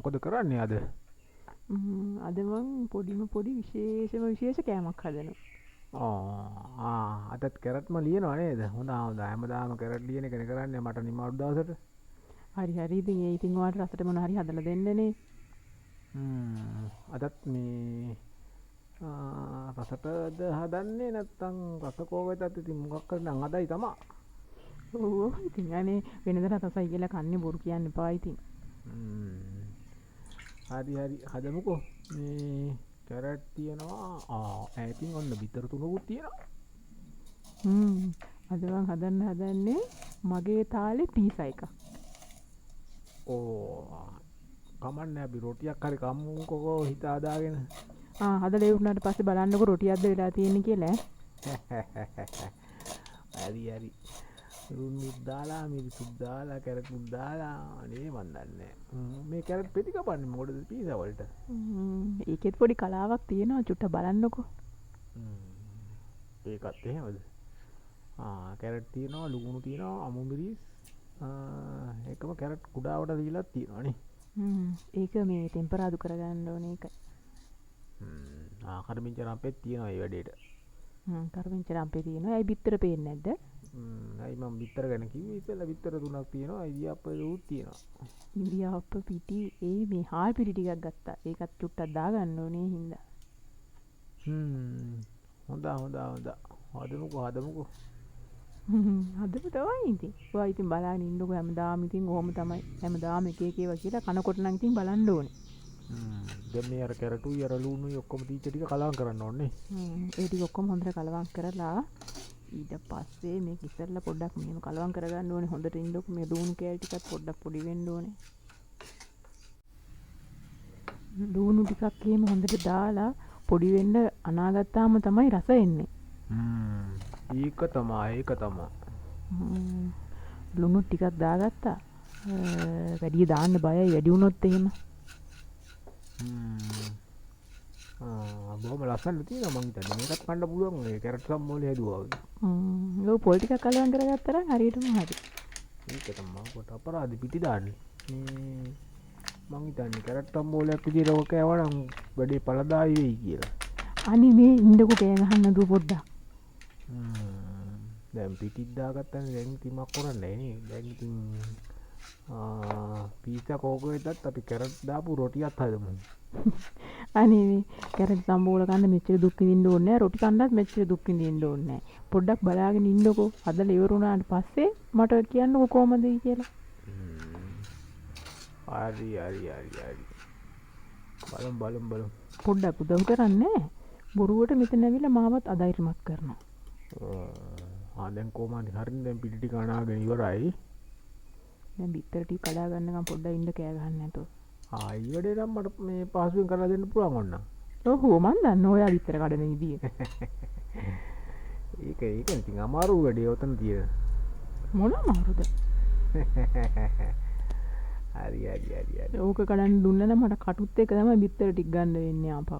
මොකද කරන්නේ අද? අද මං පොඩි විශේෂ කෑමක් හදනවා. අදත් කැරට්ම ලියනවා නේද? හොඳ හැමදාම කැරට් ලියන එකනේ කරන්නේ මට නිමාඩු දවසට. හරි ඉතින් ඉතින් ඔයාලට රසට මොන හරි හදලා දෙන්නනේ. අදත් මේ රසටද හදන්නේ නැත්තම් රස කෝවෙතත් ඉතින් මොකක් කරනම් අදයි තමා. ඔව් ඉතින් අනේ වෙනදට රසයි කියලා කන්නේ බොරු කියන්න එපා ඉතින්. හරි හදමුකෝ. මේ කැරට් තියෙනවා. ඉතින් ඔන්න බිත්තර තුනකුත් තියෙනවා. අද මං හදන්නේ මගේ තාලේ පීසා එකක්. කමන්නේ අපි රොටියක් හරි කම්මුකෝ හිත හදාගෙන. හදලා ඉවරනාට පස්සේ බලන්නකො රොටියක්ද වෙලා තියෙන්නේ කියලා. හරි රුන්නුත් දාලා මිරිසුත් දාලා කැරට්ුත් දාලා අනේ මන් දන්නේ මේ කැරට් පෙති කපන්නේ මොකටද පීසා වලට? ඒකෙත් පොඩි කලාවක් තියෙනවා චුට්ට බලන්නකෝ. ඒකත් එහෙමද? කැරට් තියෙනවා, ලුණු තියෙනවා, අමු මිරිස් එකම කැරට් කුඩාවට දීලා තියෙනවානේ. ඒක මේ ටෙම්පරාදු කරගන්න ඕනේ ඒක. කරමින්චර අපෙත් තියෙනවා මේ වැඩේට. කරමින්චර අපේ තියෙනවා. ඇයි බිත්තර පේන්නේ නැද්ද? ඇයි මම බිත්තර ගැන කිව්වේ ඉතින් බිත්තර තුනක් තියෙනවා. ඉදියාප්ප උත් තියෙනවා. ඉදියාප්ප පිටි මේ හාල් පිටි ටිකක් ගත්තා. ඒකත් චුට්ටක් දාගන්න ඕනේ හින්දා. හොඳ. හදමුකෝ. හදමු තමයි ඉතින්. ඔයා ඉතින් බලාගෙන ඉන්නකො හැමදාම ඉතින් ඔහොම තමයි. හැමදාම එක ඒවා කියලා කනකොට නම් ඉතින් බලන්න ඕනේ. දැන් මේ අර කැරටුයි අර ලුණුයි ඔක්කොම තීච්ච ටික කලවම් කරන්න ඕනේ. ඒ ටික ඔක්කොම හොඳට කලවම් කරලා ඊට පස්සේ මේක ඉස්සෙල්ලා පොඩ්ඩක් මෙහෙම කලවම් කරගන්න ඕනේ. හොඳට ඉන්නකො මේ ලුණු කෑලි ටිකත් පොඩ්ඩක් පොඩි වෙන්න ඕනේ. ලුණු ටිකක් එහෙම හොඳට දාලා පොඩි වෙන්න අනාගත්තාම තමයි රස එන්නේ. ඒක තමයි. ලුණු ටිකක් දාගත්තා. වැඩි දාන්න බයයි වැඩි වුණොත් එහෙම. බොහොම ලස්සනට තියෙනවා මං හිතන්නේ මේකත් කන්න පුළුවන් මේ කැරට් සම්මෝලේ හැදුවා වගේ. ඔව් පොල් ටිකක් කලවම් කරගත්තා නම් හරියටම හරි. ඒක තමයි කොට අපරාධි පිටි දාන්නේ. මං හිතන්නේ කැරට් සම්මෝලයක් විදියට ඔක කෑවනම් වැඩේ පළදායි වෙයි කියලා. අනේ මේ ඉන්නකෝ කෑ ගහන්න දුව පොඩ්ඩක්. දැන් පිටිත් දාගත්තානේ දැන් ඉතින් මක් කරන්නේ නේ. දැන් ඉතින් පීසා කෝකෝෙටත් අපි කැරට් දාපු රොටියක් හදමු. අනේ මේ කැරට් සම්බෝල කන්න මෙච්චර දුක් විඳින්න ඕනේ නැහැ. රොටි කන්නත් මෙච්චර දුක් විඳින්න ඕනේ නැහැ. පොඩ්ඩක් බලාගෙන ඉන්නකෝ. හදලා ඉවර වුණාට පස්සේ මට කියන්නකෝ කොහමද කියලා. හරි. බලමු. පොඩ්ඩක් උදව් කරන්නේ. බොරුවට මෙතන ඇවිල්ලා මාවත් අධෛර්යමත් කරනවා. දැන් කොහමද හරිනේ දැන් පිටි ටික අනාගෙන ඉවරයි. දැන් බිත්තර ටික කඩා ගන්නකම් පොඩ්ඩක් ඉන්න කෑ ගහන්න නැතෝ. ඊවැඩේ නම් මට මේ පහසුවෙන් කරලා දෙන්න පුළුවන් ඔන්න. ඔව් මන් දන්න ඔයා බිත්තර කඩන විදිය. ඒක ඉතින් අමාරු වැඩේ ඔතන තියෙන. මොන අමාරුද? හරි. ඕක කඩන්න දුන්න නම් මට කටුත් එක තමයි බිත්තර ටික ගන්න වෙන්නේ ආපහු.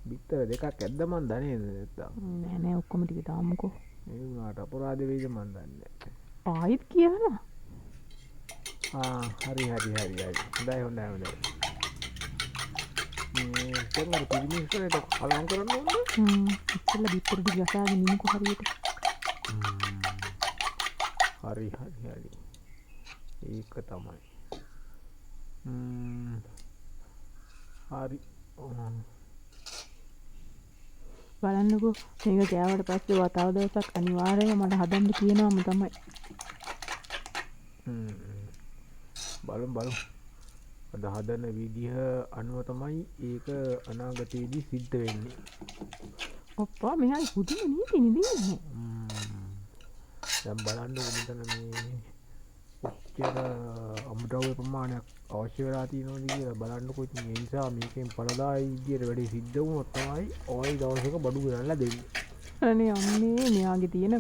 බිත්තර දෙකක් ඇද්ද මන් දන්නේ නැත්තම්. නෑ ඔක්කොම ටික දාමුකෝ. ඒ වුණාට අපරාධ වෙයිද මන් දන්නේ නැහැ. ආයිත් කියනවා. හරි. හොඳයි. මේ පිරිමිස්ටරේට කලවම් කරන්න ඕනේ. ඉස්සෙල්ලා බිත්තර ටික ගසාගෙන ඉන්නකෝ හරියට. හරි. ඒක තමයි. හරි. බලන්නකෝ මේක කෑවට පස්සේ තව දවසක් අනිවාර්යයෙන්ම මට හදන්න කියනවාම තමයි. බලමු. අද හදන විදිහ අනුව තමයි ඒක අනාගතයේදී සිද්ධ වෙන්නේ. ඔප්පා මෙහා පුදුම නීතිනේ දෙන්නේ. දැන් බලන්නකො මෙතන මේ කොච්චර අමුද්‍රව්‍ය ප්‍රමාණයක් අවශ්‍ය වෙලා තියෙනවද කියලා බලන්නකො. ඉතින් ඒ නිසා මේකෙන් පළදායි විදියට වැඩේ සිද්ධ වුණොත් තමයි ඔය දවසක බඩු ගන්නලා දෙන්නේ. අනේ අම්මේ මෙයාගේ තියෙන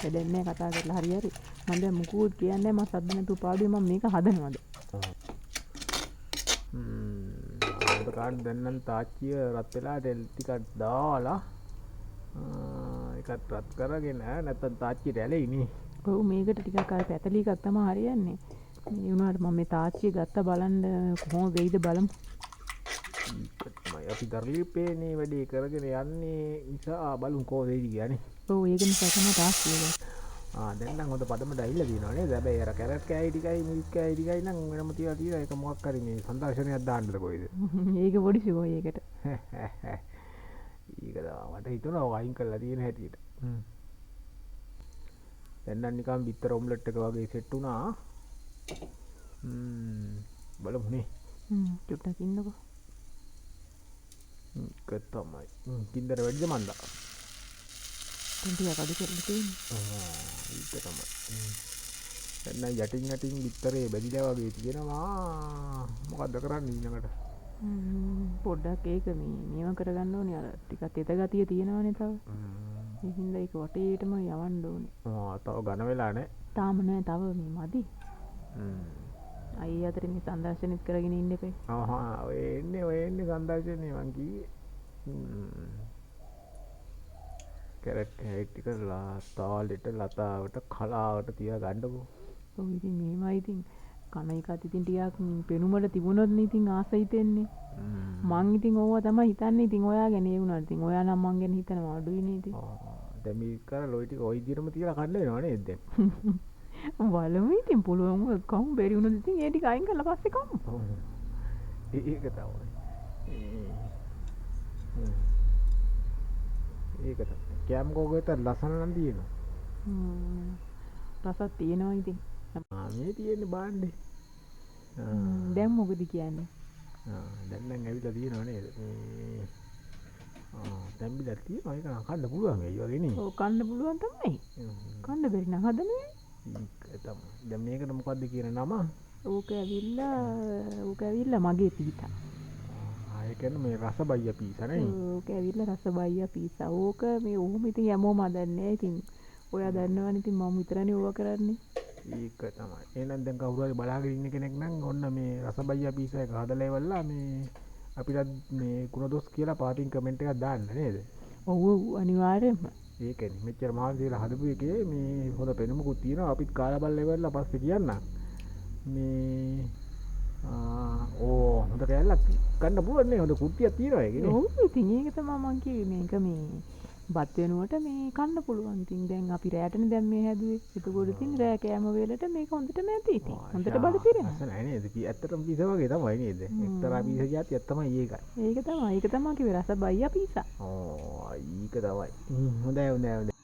වැඩන්නේ කතා කරලා හරි. මම දැන් මුකුත් කියන්නේ මම සද්ද නැතුව පාඩුවේ මම මේක හදනවද? අද කාඩ් දැන් නම් තාච්චිය රත් වෙලා තෙල් ටිකක් දාලා ඒකත් රත් කරගෙන නැත්තම් තාච්චියට ඇලෙයි නේ. ඔව් මේකට ටිකක් අර පැතලි එකක් තමයි හරියන්නේ. ඒ වුණාට මම මේ තාච්චිය ගත්ත බලන්න කොහොම වෙයිද බලමු. ඒකටමයි අපි දර්ලිපේනේ වැඩේ කරගෙන යන්නේ නිසා බලුම් කෝ වෙයිද කියන්නේ. ඔව් ඒක නිසා තමයි තාච්චිය ගත්තා. දැන් නම් හොඳ පදමට ඇවිල්ලා තියෙනවා නේද? හැබැයි අර කැරට් කෑයි ටිකයි මිල්ක් කෑයි ටිකයි නම් වෙනම තියලා තියෙනවා. ඒක මොකක් හරි මේ සංදර්ශනයක් දාන්නද කොයිද? ඒක පොඩි සිවෝ ඒකට. ඒක තමයි මට හිතුණා ඔය අයින් කරලා තියෙන හැටියට. දැන් නම් නිකන් බිත්තර ඔම්ලට් එක වගේ සෙට් වුණා. බලමු නේ. චුට්ටක් ඉන්නකෝ. ඒක තමයි. කින්දර වැඩිද මන්දා? ටිකක් අඩු කරලා තියෙනවා. ඒක තමයි. දැන් යටින් බිත්තරේ බැදිලා වගේ තියෙනවා. මොකද්ද කරන්නේ ඊළඟට? පොඩ්ඩක් ඒක මේව කරගන්න ඕනේ. අර ටිකක් තෙත ගතිය තියෙනවනේ තව. ඒ හින්දා ඒක වටේටම යවන්න ඕනේ. තව ඝන වෙලා නැහැ. තාම නෑ තව මේ මදි. අයි අතරේ මේ සංදර්ශනෙත් කරගෙන ඉන්න එපේ. ඔය එන්නේ සංදර්ශනේ මං කිව්වේ. කැරට් ටික තාලෙට ලතාවට කලාවට තියා ගන්නකෝ. ඔව් ඉතින් මේවා ඉතින් කන එකත් ඉතින් ටිකක් පෙනුමට තිබුණොත් නේ ඉතින් ආස හිතෙන්නේ. මං ඉතින් ඕවා තමයි හිතන්නේ. ඉතින් ඔයා ගැන ඒ වුණාට ඉතින් ඔයා නම් මං ගැන හිතනවා අඩුයිනේ ඉතින්. දැන් මේ කරලා ඔය ටික ඔය විදිහටම තියලා කන්න වෙනව නේද දැන්? බලමු ඉතින් පුළුවන් වුණොත් කමු බැරි වුණොත් ඉතින් ඒ ටික අයින් කරලා පස්සේ කමු. ඒක තමයි. ඒක තමයි. කැම් කෝකෙට ලස්සන නම් තියෙනවා. රසක් තියෙනවා ඉතින්. මේ තියෙන්නේ බාන්නේ. දැන් මොකද කියන්නේ? දැන් නම් ඇවිල්ලා තියෙනව නේද? තැම්බිලා තියෙනවා. ඒක නම් කන්න පුළුවන් ඒ වගේ නේ. ඔව් කන්න පුළුවන් තමයි. කන්න බැරි නම් හදන්නේ. ඒක තමයි. දැන් මේකට මොකද්ද කියන නම? ඕක ඇවිල්ලා මගේ පීසා. ඒ කියන්නේ මේ රස බයියා පීසා නේ. ඕක ඇවිල්ලා රස බයියා පීසා. ඕක මේ ඔහොම ඉතින් හැමෝම හදන්නේ. ඉතින් ඔයා දන්නවනේ ඉතින් මම විතරනේ ඕවා කරන්නේ. ඒක තමයි. එහෙනම් දැන් කවුරු හරි බලාගෙන ඉන්න කෙනෙක් නම් ඔන්න මේ රස බයියා පීසා එක හදලා ඉවරලා මේ අපිට මේ කුණදොස් කියලා පාටින් කමෙන්ට් එකක් දාන්න නේද? ඔව් අනිවාර්යෙන්ම. ඒකනේ මෙච්චර මහන්සියලා හදපු එකේ මේ හොඳ පෙනුමකුත් තියෙනවා. අපිත් කාලා බලලා ඉවරලා පස්සේ කියන්න. මේ හොඳ කැලලක් ගන්න පුළුවන් නේ. හොඳ කුට්ටියක් තියෙනවා ඒකනේ. ඔව් ඉතින් ඒක තමයි මං කිව්වේ මේක මේ බත් වෙනුවට මේ කන්න පුළුවන්. ඉතින් දැන් අපි රැටනේ දැන් මේ හැදුවේ. එතකොට ඉතින් රෑ කෑම වේලට මේක හොඳටම ඇති ඉතින්. හොඳට බඩ පිරෙනවා. අසන නෑ නේද? ඇත්තටම පීසා වගේ තමයි නේද? එක්තරා පීසා જાතියක් තමයි ඒකයි. ඒක තමයි කිව්වේ රස බයියා පීසා. ඒක තමයි. හොඳයි.